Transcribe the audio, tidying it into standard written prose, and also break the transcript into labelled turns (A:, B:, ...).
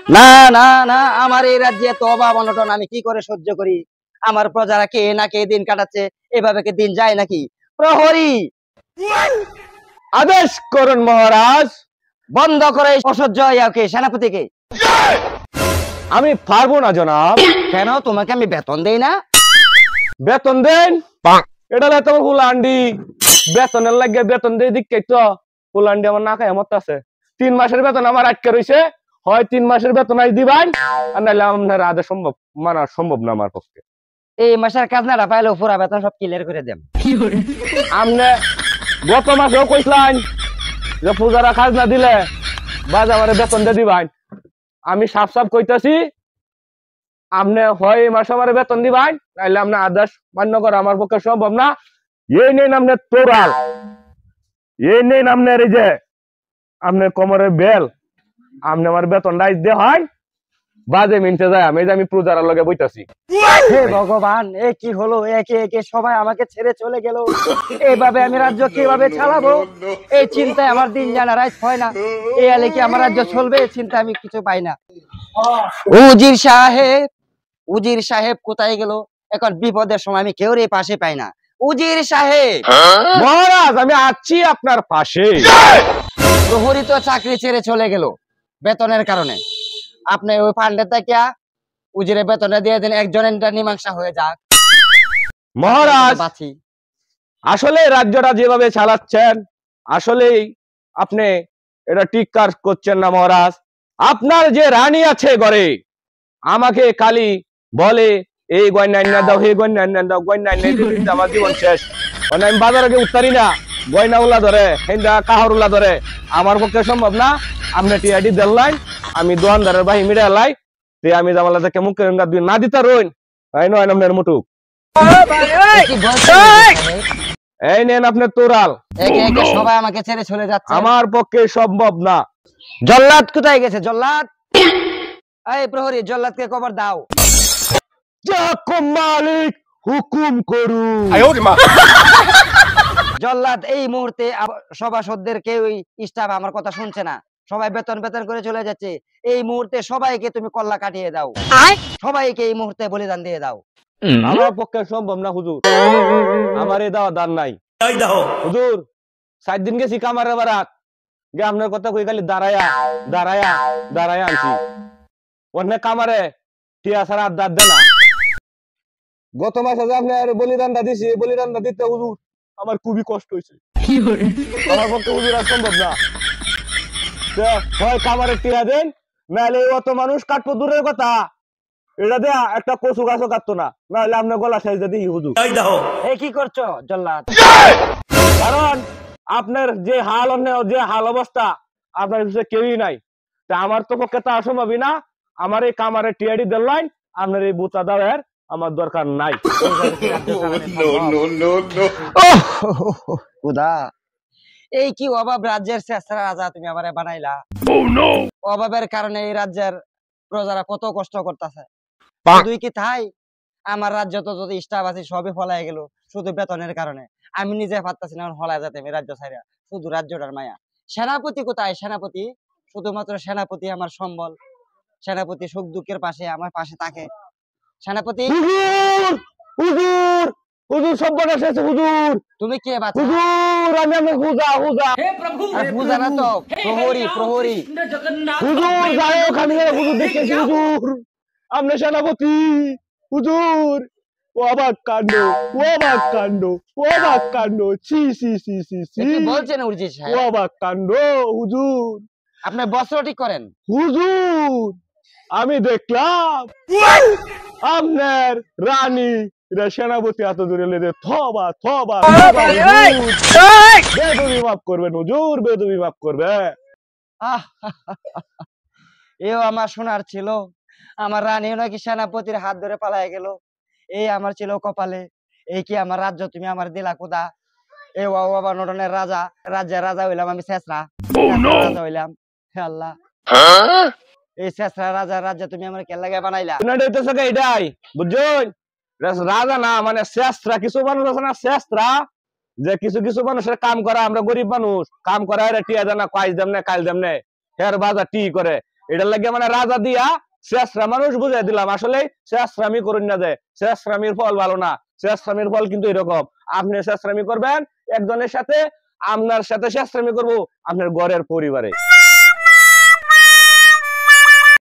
A: না না না, আমার এই রাজ্যে এত অভাব অনটন আমি কি করে সহ্য করি? আমার প্রজারা কে না কে দিন কাটাচ্ছে, এভাবে কি দিন যায় নাকি? প্রহরী,
B: আদেশ করুন মহারাজ।
A: বন্ধ করে এই অসহ্য ইয়াকে সেনাপতিকে।
B: আমি পারবো না জনাব।
A: কেন? তোমাকে আমি বেতন দেই না?
B: বেতন দেন? এটা তোমার হুলান্ডি বেতনের লাগে বেতন দিয়ে দিক তো হুলান্ডি আমার না খায় মত আছে। 3 মাসের বেতন আমার আটকে রয়েছে, হয় 3 মাসের বেতন আজ দিবেন, আর নাহলে আপনার আদে সম্ভব মানা সম্ভব না আমার পক্ষে।
A: এই মাসের খাজনাটা পাইলেও পুরা বেতন সব ক্লিয়ার করে দেন।
B: আপনি গত মাসেও কইছিলেন যে পূজারা খাজনা দিলে বাজে আমার বেতন দিয়ে দিবেন। আমি সাফ সাফ কইতাছি, আপনি হয় এই মাসে আমার বেতন দিবেন, নাহলে আপনি আদেশ মান্য করা আমার পক্ষে সম্ভব না। এই নেই আপনার তোরাল, এই নেই আপনার এই যে আপনার কোমরের বেল, আপনি আমার বেতন রাইজ দিয়ে হয় বাজে মিনতে যায়। আমি প্রজারার লগে বইতাছি।
A: হে ভগবান, এ কি হলো? একে একে সবাই আমাকে ছেড়ে চলে গেল। এইভাবে আমি রাজ্য কিভাবে চালাবো? এই চিন্তায় আমার দিন জানা রাত হয় না। এই আলে কি আমার রাজ্য চলবে? এই চিন্তা আমি কিছু পাই না। উজির সাহেব, উজির সাহেব কোথায় গেল? এখন বিপদের সময় আমি কেউ পাশে পাই না। উজির সাহেব।
B: মহারাজ আমি আছি আপনার পাশে।
A: প্রহরী তো চাকরি ছেড়ে চলে গেল বেতনের কারণে। আপনি ওই ফান্ডে তাকিয়া উজিরে বেতনটা দিয়ে দেন, একজনের মীমাংসা হয়ে যাক।
B: মহারাজ
A: বাঁচি।
B: আসলে রাজ্যটা যেভাবে চালাচ্ছেন আসলেই আপনি এটা ঠিক কাজ করছেন না মহারাজ। আপনার যে রানী আছে ঘরে আমাকে খালি বলে এই গয়না দাও, হে গয়না দাও, গয়না আমার জীবন শেষ। মানে আমি বাজারে গিয়ে উত্তারি না, গয়না উল্লা ধরে হেন্দা কাহর উল্লা ধরে আমার পক্ষে সম্ভব না। আপনি টিআইডি দেন, আমি দোয়ানদারের বাহি মিডে লাই, আমি জামালা থেকে মুখে না দিতে রইন নয় আপনার মুটুক। এই নেন আপনার তোরাল।
A: একে একে সবাই আমাকে ছেড়ে চলে যাচ্ছে,
B: আমার পক্ষে সম্ভব না।
A: জল্লাদ কোথায় গেছে? জল্লাদ, এই প্রহরী, জল্লাদকে খবর দাও।
B: মালিক হুকুম করুন।
A: জল্লাদ এই মুহূর্তে সভাসদদের কেউ স্টাফ আমার কথা শুনছে না, সবাই বেতন বেতন করে চলে যাচ্ছে। এই মুহূর্তে সবাইকে তুমি কল্লা কাটিয়ে দাও, সবাইকে এই মুহূর্তে বলিদান দিয়ে দাও।
B: আমার পক্ষে সম্ভব না হুজুর, আমার এই দাওয়া দান নাই হুজুর। 7 দিন গেছি কামারে বারাত গে, আপনার কথা কই খালি দাঁড়ায়া দাঁড়ায়া দাঁড়ায়া আনছি। অন্য কামারে টিয়া ছাড়া দাঁত দেনা। গত মাসে যে আপনার বলিদানটা দিছি, বলিদানটা দিতে হুজুর আমার খুবই কষ্ট হয়েছে। আমার পক্ষে হুজুর আর সম্ভব না। হয় কামারে টিয়া দেন, নাহলে অত মানুষ কাটবো দূরের কথা, এটা দেয়া একটা কচু গাছও কাটতো না, নাহলে আপনার গলা সাইজে দিই হুজুর।
A: এই কি করছো জল্লাদ?
B: কারণ আপনার যে হাল অবস্থা আপনার কাছে কেউই নাই, তা আমার তো পক্ষে তা অসম্ভবই না। আমার এই কামারে টিআইডি দেন, আপনার এই বুতা দেওয়ার আমার দরকার নাই।
A: এই কি অভাব রাজ্যের শেষরা রাজা তুমি আবার বানাইলা। অভাবের কারণে এই রাজ্যের প্রজারা কত কষ্ট করতেছে। তুই কি তাই? আমার রাজ্য তো যদি স্টাফ আছে সবই ফলাই গেল শুধু বেতনের কারণে। আমি নিজে পারতাছি না ফলায় যেতে, আমি রাজ্য ছাইরা, শুধু রাজ্যটার মায়া। সেনাপতি কোথায়? সেনাপতি, শুধুমাত্র সেনাপতি আমার সম্বল। সেনাপতি সুখ দুঃখের পাশে আমার পাশে থাকে। সেনাপতি,
B: হুজুর হুজুর হুজুর সর্বনাশ হয়েছে হুজুর।
A: তুমি কে বাচ্চা?
B: হুজুর আমি আপনার পূজা পূজা
A: আর পূজা না তো প্রহরী, প্রহরী।
B: হুজুর যাই ওখানে হুজুর দেখেছি হুজুর আপনি সেনাপতি হুজুর। ও অবাক কাণ্ড, ও অবাক কাণ্ড, ও অবাক কাণ্ড, ছি ছি ছি ছি ছি।
A: কি বলছেন উর্জিত
B: ও
A: সাহেব?
B: অবাক কাণ্ড হুজুর।
A: আপনি বস্ত্র ঠিক করেন।
B: হুজুর আমি দেখলাম আপনার রানী সেনাপতি এত দূরে লেদে থবা থবা। বেদবি মাফ করবেন হুজুর, বেদবি মাফ করবে।
A: এও আমার শোনার ছিল, আমার রানীও নাকি সেনাপতির হাত ধরে পালায় গেল। এই আমার ছিল কপালে। এই কি আমার রাজ্য তুমি আমার দিলা কোদা? এ বাবা নটনের রাজা, রাজ্যের রাজা হইলাম আমি শেষরা, রাজা হইলাম। হে আল্লাহ, এই শেষরা রাজা রাজ্য তুমি আমার কেন লাগে বানাইলা?
B: এটাই বুঝছেন, রাজা না মানে শেষরা। কিছু মানুষ আছে না শেষরা, যে কিছু কিছু মানুষের কাম করা, আমরা গরিব মানুষ কাম করা, টিয়া জানা কাজ দেমনে কাল দেমনে হের বাজার টি করে, এটার লাগে মানে রাজা দিয়া শেষরা মানুষ বুঝাই দিলাম আসলে শেষরামি করুন না যায়, শেষরামির ফল ভালো না। শেষরামির ফল কিন্তু এরকম, আপনি শেষরামি করবেন একজনের সাথে, আপনার সাথে শেষরামি করবো আপনার ঘরের পরিবারে।